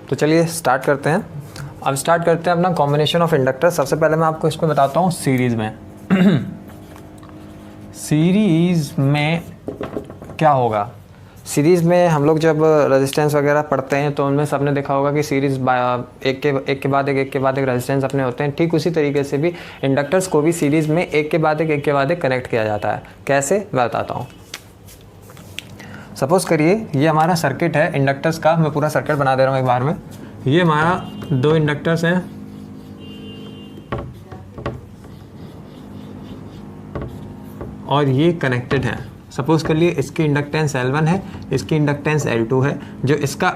तो चलिए स्टार्ट करते हैं। अब स्टार्ट करते हैं अपना कॉम्बिनेशन ऑफ इंडक्टर। सबसे पहले मैं आपको इसको बताता हूँ सीरीज़ में। सीरीज़ में क्या होगा, सीरीज़ में हम लोग जब रेजिस्टेंस वगैरह पढ़ते हैं तो उनमें सबने देखा होगा कि सीरीज़ एक के बाद एक रेजिस्टेंस अपने होते हैं। ठीक उसी तरीके से भी इंडक्टर्स को भी सीरीज़ में एक के बाद एक कनेक्ट किया जाता है। कैसे, मैं बताता हूँ। सपोज़ करिए ये हमारा सर्किट है इंडक्टर्स का, मैं पूरा सर्किट बना दे रहा हूँ एक बार में। ये हमारा दो इंडक्टर्स हैं और ये कनेक्टेड हैं। सपोज़ कर लिए इसकी इंडक्टेंस L1 है, इसकी इंडक्टेंस L2 है। जो इसका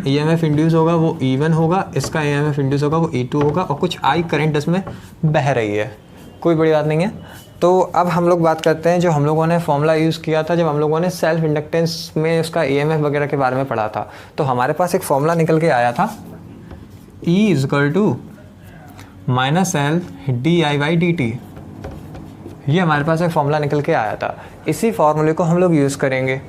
EMF इंड्यूस होगा वो E1 होगा, इसका EMF इंड्यूस होगा वो E2 होगा और कुछ I करंट इसमें बह रही है। कोई बड़ी बात नहीं है। तो अब हम लोग बात करते हैं जो हम लोगों ने फॉर्मूला यूज़ किया था जब हम लोगों ने सेल्फ इंडक्टेंस में उसका EMF वगैरह के बारे में पढ़ा था। तो हमारे पास एक फॉर्मूला निकल के आया था, E = -L di/dt। ये हमारे पास एक फॉर्मूला निकल के आया था। इसी फॉर्मूले को हम लोग यूज़ करेंगे,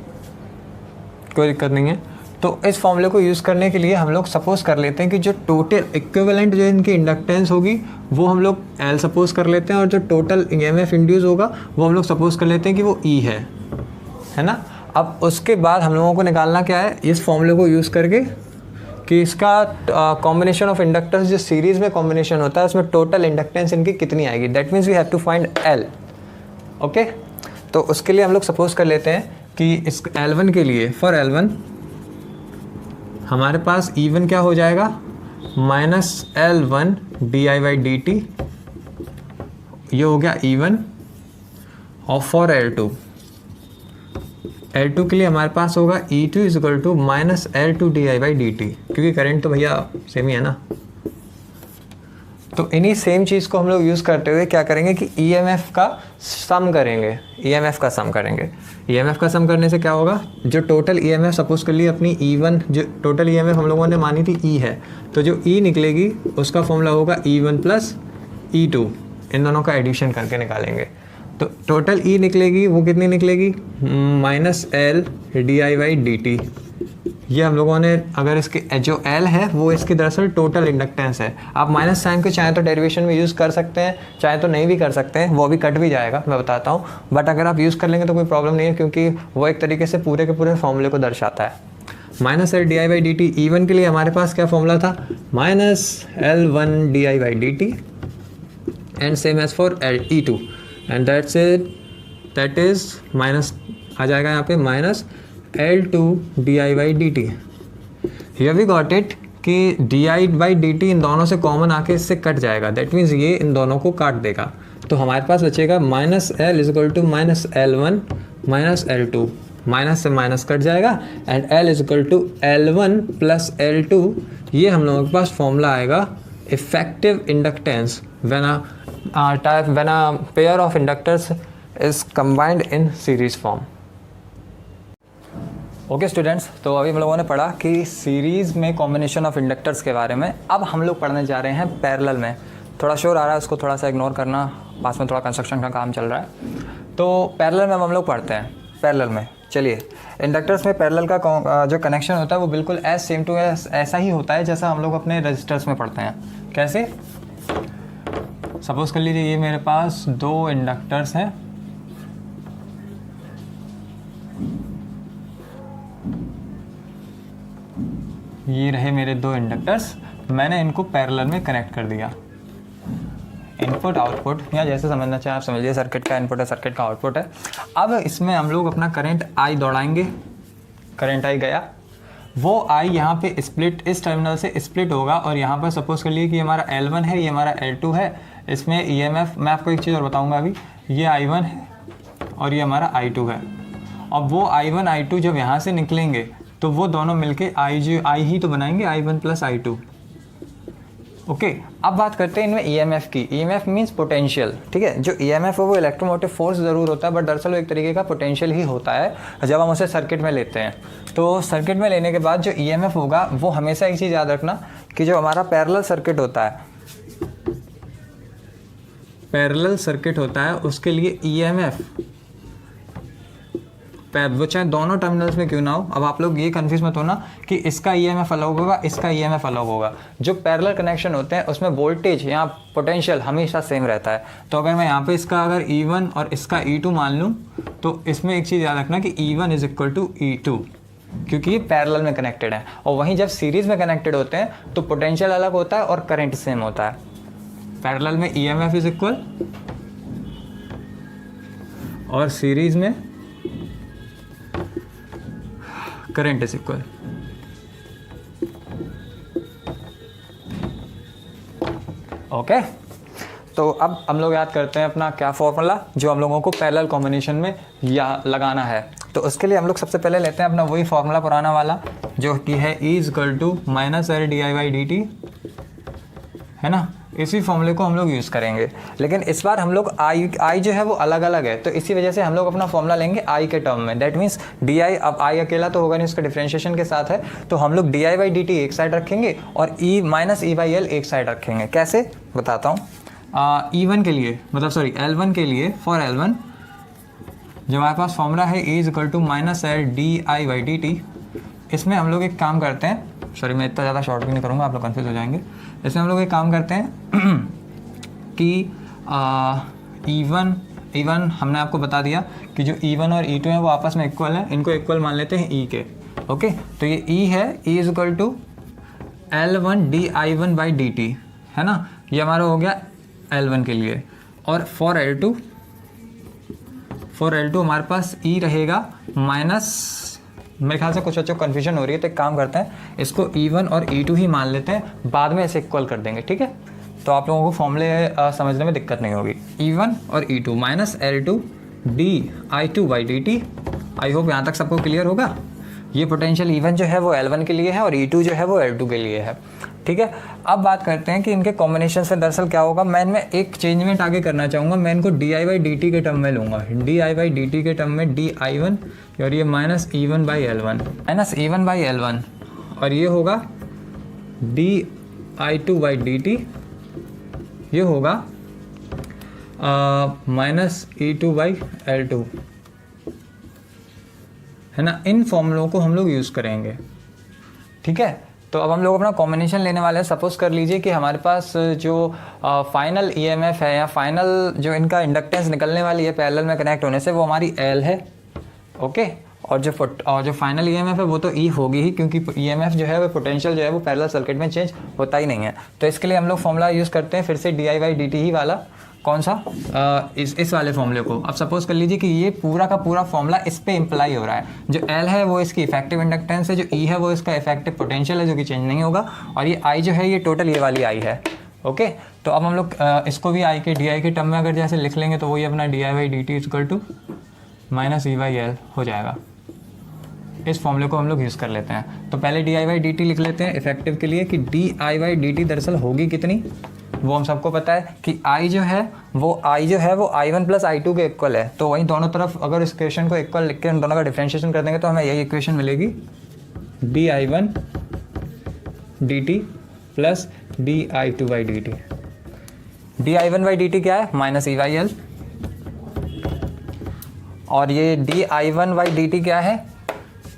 कोई दिक्कत नहीं है। तो इस फॉर्मूले को यूज़ करने के लिए हम लोग सपोज़ कर लेते हैं कि जो टोटल इक्विवेलेंट जो इनकी इंडक्टेंस होगी वो हम लोग L सपोज़ कर लेते हैं और जो टोटल EMF इंड्यूस होगा वो हम लोग सपोज़ कर लेते हैं कि वो E है ना। अब उसके बाद हम लोगों को निकालना क्या है, इस फॉर्मूले को यूज़ करके कि इसका कॉम्बिनेशन ऑफ इंडक्टर्स जो सीरीज़ में कॉम्बिनेशन होता है उसमें टोटल इंडक्टेंस इनकी कितनी आएगी। That means we have to find L। Okay, तो उसके लिए हम लोग सपोज़ कर लेते हैं कि इस L1 के लिए, फॉर L1 हमारे पास E1 क्या हो जाएगा, -L1 di/dt। ये हो गया E1। और फॉर L2 के लिए हमारे पास होगा E2 = -L2 di/dt, क्योंकि करंट तो भैया सेम ही है ना। तो इन्हीं सेम चीज़ को हम लोग यूज़ करते हुए क्या करेंगे कि EMF का सम करेंगे। EMF का सम करेंगे। EMF का सम करने से क्या होगा, जो टोटल EMF सपोज़ कर लिए अपनी E1, जो टोटल EMF हम लोगों ने मानी थी E है, तो जो E निकलेगी उसका फॉर्मूला होगा E1 + E2। इन दोनों का एडिशन करके निकालेंगे तो टोटल E निकलेगी, वो कितनी निकलेगी, -L di/dt। ये हम लोगों ने, अगर इसके जो L है वो इसकी दरअसल टोटल इंडक्टेंस है। आप माइनस साइन को चाहे तो डेरिवेशन में यूज़ कर सकते हैं, चाहे तो नहीं भी कर सकते हैं, वो भी कट भी जाएगा, मैं बताता हूँ। बट अगर आप यूज़ कर लेंगे तो कोई प्रॉब्लम नहीं है, क्योंकि वो एक तरीके से पूरे के पूरे फॉर्मूले को दर्शाता है। -L di/dt E1 के लिए हमारे पास क्या फॉर्मूला था, -L1 di/dt and same as for E2 and that is minus आ जाएगा यहाँ पे -L2 di/dt। Here we got it कि di/dt इन दोनों से कॉमन आके इससे कट जाएगा। दैट मीन्स ये इन दोनों को काट देगा। तो हमारे पास बचेगा -L = -L1 -L2, माइनस से माइनस कट जाएगा एंड L = L1 + L2। ये हम लोगों के पास फॉर्मूला आएगा effective inductance when a pair of inductors is combined in series form. Okay students, तो अभी हम लोगों ने पढ़ा कि सीरीज़ में कॉम्बिनेशन ऑफ इंडक्टर्स के बारे में। अब हम लोग पढ़ने जा रहे हैं पैरेलल में। थोड़ा शोर आ रहा है, उसको थोड़ा सा इग्नोर करना, पास में थोड़ा कंस्ट्रक्शन का काम चल रहा है। तो पैरेलल में हम लोग पढ़ते हैं। पैरेलल में चलिए, इंडक्टर्स में पैरेलल का जो कनेक्शन होता है वो बिल्कुल सेम टू ऐसा ही होता है जैसा हम लोग अपने रजिस्टर्स में पढ़ते हैं। कैसे, सपोज़ कर लीजिए ये मेरे पास दो इंडक्टर्स हैं, ये रहे मेरे दो इंडक्टर्स, मैंने इनको पैरेलल में कनेक्ट कर दिया। इनपुट आउटपुट, या जैसे समझना चाहें आप समझिए, सर्किट का इनपुट है, सर्किट का आउटपुट है। अब इसमें हम लोग अपना करंट I दौड़ाएंगे। करंट I गया, वो I यहाँ पे स्प्लिट, इस टर्मिनल से स्प्लिट होगा और यहाँ पर सपोज कर लिए कि हमारा L1 है, ये हमारा L2 है। इसमें EMF, मैं आपको एक चीज़ और बताऊँगा अभी, ये I1 है और ये हमारा I2 है। अब वो I1 I2 जब यहाँ से निकलेंगे तो वो दोनों मिलके I ही तो बनाएंगे, I1 + I2। ओके, अब बात करते हैं इनमें EMF की। EMF मीन्स पोटेंशियल, ठीक है। जो EMF है वो इलेक्ट्रोमोटिव फोर्स ज़रूर होता है, बट दरअसल वो एक तरीके का पोटेंशियल ही होता है जब हम उसे सर्किट में लेते हैं। तो सर्किट में लेने के बाद जो EMF होगा वो हमेशा एक चीज़ याद रखना कि जो हमारा पैरेलल सर्किट होता है, पैरेलल सर्किट होता है उसके लिए EMF वो चाहे दोनों टर्मिनल्स में क्यों ना हो, अब आप लोग ये कंफ्यूज मत होना कि इसका ईएमएफ अलग होगा, इसका ईएमएफ अलग होगा। जो पैरेलल कनेक्शन होते हैं उसमें वोल्टेज या पोटेंशियल हमेशा सेम रहता है। तो अगर मैं यहाँ पे इसका अगर E1 और इसका E2 मान लूँ तो इसमें एक चीज़ याद रखना कि E1 is equal to E2, क्योंकि ये पैरेलल में कनेक्टेड है। और वहीं जब सीरीज़ में कनेक्टेड होते हैं तो पोटेंशियल अलग होता है और करंट सेम होता है। पैरेलल में EMF इज इक्वल और सीरीज में करंट इज इक्वल। ओके, तो अब हम लोग याद करते हैं अपना क्या फॉर्मूला जो हम लोगों को पैरेलल कॉम्बिनेशन में या लगाना है। तो उसके लिए हम लोग सबसे पहले लेते हैं अपना वही फॉर्मूला पुराना वाला जो कि है E equal to minus L D I by D T, है ना। इसी फॉर्मूले को हम लोग यूज़ करेंगे, लेकिन इस बार हम लोग आई जो है वो अलग अलग है, तो इसी वजह से हम लोग अपना फॉर्मूला लेंगे आई के टर्म में। दैट मीन्स डी आई, अब आई अकेला तो होगा नहीं, उसका डिफरेंशिएशन के साथ है, तो हम लोग D I by D T एक साइड रखेंगे और E minus E by L एक साइड रखेंगे। कैसे बताता हूँ। E1 के लिए, मतलब सॉरी L1 के लिए, फॉर L1 जो हमारे पास फॉर्मूला है E is equal to minus L D I by D T, इसमें हम लोग एक काम करते हैं, सॉरी मैं इतना ज़्यादा शॉर्ट भी नहीं करूँगा, आप लोग कन्फ्यूज हो जाएंगे। इसमें हम लोग एक काम करते हैं कि E1 हमने आपको बता दिया कि जो E1 और E2 हैं वो आपस में इक्वल है, इनको इक्वल मान लेते हैं E के। ओके, तो ये E है, E is equal to L1 D I one by D T, है ना। ये हमारा हो गया L1 के लिए। और फॉर L2 हमारे पास E रहेगा माइनस, मेरे ख्याल से कुछ बच्चों को कन्फ्यूजन हो रही है, तो एक काम करते हैं इसको E1 और E2 ही मान लेते हैं, बाद में इसे इक्वल कर देंगे, ठीक है। तो आप लोगों को फॉर्मूले समझने में दिक्कत नहीं होगी। E1 और E2 minus L2 D I two by D T. I hope यहाँ तक सबको क्लियर होगा। ये पोटेंशियल E1 जो है वो L1 के लिए है और E2 जो है वो L2 के लिए है, ठीक है। अब बात करते हैं कि इनके कॉम्बिनेशन से दरअसल क्या होगा। मैं इनमें एक चेंजमेंट आगे करना चाहूँगा, मैं इनको D I by D T के टर्म में लूँगा। D I by D T के टर्म में डी आई वन और ये minus E1 by L1, minus E1 by L1, और ये होगा D I two by D T, ये होगा माइनस E2 बाई L2, है ना। इन फॉर्मूलों को हम लोग यूज़ करेंगे, ठीक है। तो अब हम लोग अपना कॉम्बिनेशन लेने वाले हैं। सपोज कर लीजिए कि हमारे पास जो फाइनल ईएमएफ है या फाइनल जो इनका इंडक्टेंस निकलने वाली है पैरेलल में कनेक्ट होने से, वो हमारी L है, ओके। और जो फाइनल ईएमएफ है वो तो E होगी ही, क्योंकि ईएमएफ जो है वो पोटेंशियल जो है वो पैरेलल सर्किट में चेंज होता ही नहीं है। तो इसके लिए हम लोग फॉर्मूला यूज़ करते हैं फिर से D I by D T ही वाला। कौन सा? इस वाले फॉर्मूले को। अब सपोज कर लीजिए कि ये पूरा का पूरा फॉर्मूला इस पे इम्प्लाई हो रहा है। जो L है वो इसकी इफेक्टिव इंडक्टेंस है, जो E है वो इसका इफेक्टिव पोटेंशियल है जो कि चेंज नहीं होगा, और ये I जो है ये टोटल ये वाली I है, ओके। तो अब हम लोग इसको भी I के डी आई के टर्म में अगर जैसे लिख लेंगे तो वही अपना D I by D T equal to minus E by L हो जाएगा। इस फॉर्मूले को हम लोग यूज़ कर लेते हैं। तो पहले D I by D T लिख लेते हैं इफेक्टिव के लिए कि D I by D T दरअसल होगी कितनी, वो हम सबको पता है कि I जो है वो I1 प्लस I2 के इक्वल है। तो वहीं दोनों तरफ अगर इस इक्वेशन को इक्वल लिख के उन दोनों का डिफरेंशिएशन कर देंगे तो हमें यही इक्वेशन मिलेगी, D I one D T plus D I two by D T. D I one by D T क्या है? Minus E by L. और ये D I one by D T क्या है?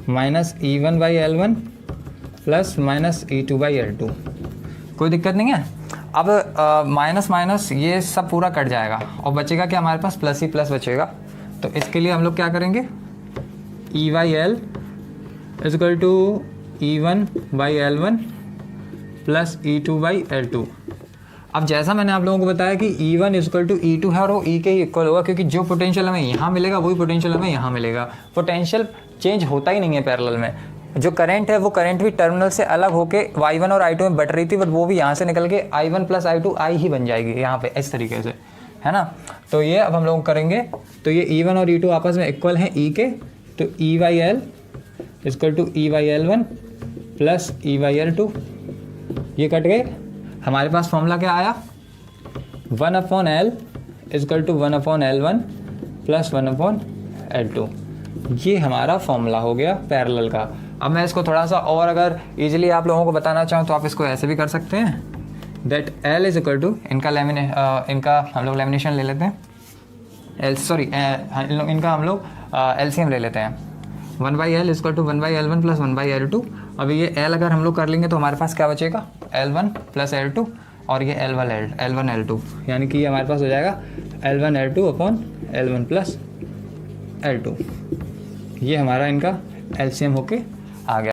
Minus E one by L one plus minus E two by L to. कोई दिक्कत नहीं है। अब माइनस माइनस ये सब पूरा कट जाएगा और बचेगा क्या हमारे पास? प्लस ही प्लस बचेगा। तो इसके लिए हम लोग क्या करेंगे? E by L is equal to E one by L one plus E two by L two. अब जैसा मैंने आप लोगों को बताया कि E one is equal to E two है और वो ई के ही इक्वल होगा, क्योंकि जो पोटेंशियल हमें यहाँ मिलेगा वही पोटेंशियल हमें यहाँ मिलेगा। पोटेंशियल चेंज होता ही नहीं है पैरेलल में। जो करंट है वो करंट भी टर्मिनल से अलग होके y1 और i2 में बट रही थी, बट वो भी यहाँ से निकल के i1 प्लस i2 i ही बन जाएगी यहाँ पे इस तरीके से, है ना। तो ये अब हम लोग करेंगे, तो ये e1 और e2 आपस में इक्वल हैं e के, तो e by L equal to e by L one plus e by L two, ये कट गए। हमारे पास फॉर्मूला क्या आया? 1/L equal to 1/L1 plus 1/L2। ये हमारा फॉर्मूला हो गया पैरेलल का। अब मैं इसको थोड़ा सा और अगर इजीली आप लोगों को बताना चाहूँ तो आप इसको ऐसे भी कर सकते हैं, that L is equal to इनका हम लोग लेमिनेशन ले लेते हैं। इनका हम लोग LCM ले लेते हैं। 1/L equal to 1/L1 plus 1/L2। अभी ये L अगर हम लोग कर लेंगे तो हमारे पास क्या बचेगा, L1 प्लस L2 और ये L1 L2, यानी कि ये हमारे पास हो जाएगा L1 L2 upon L1 plus L2। ये हमारा इनका LCM होके आ गया।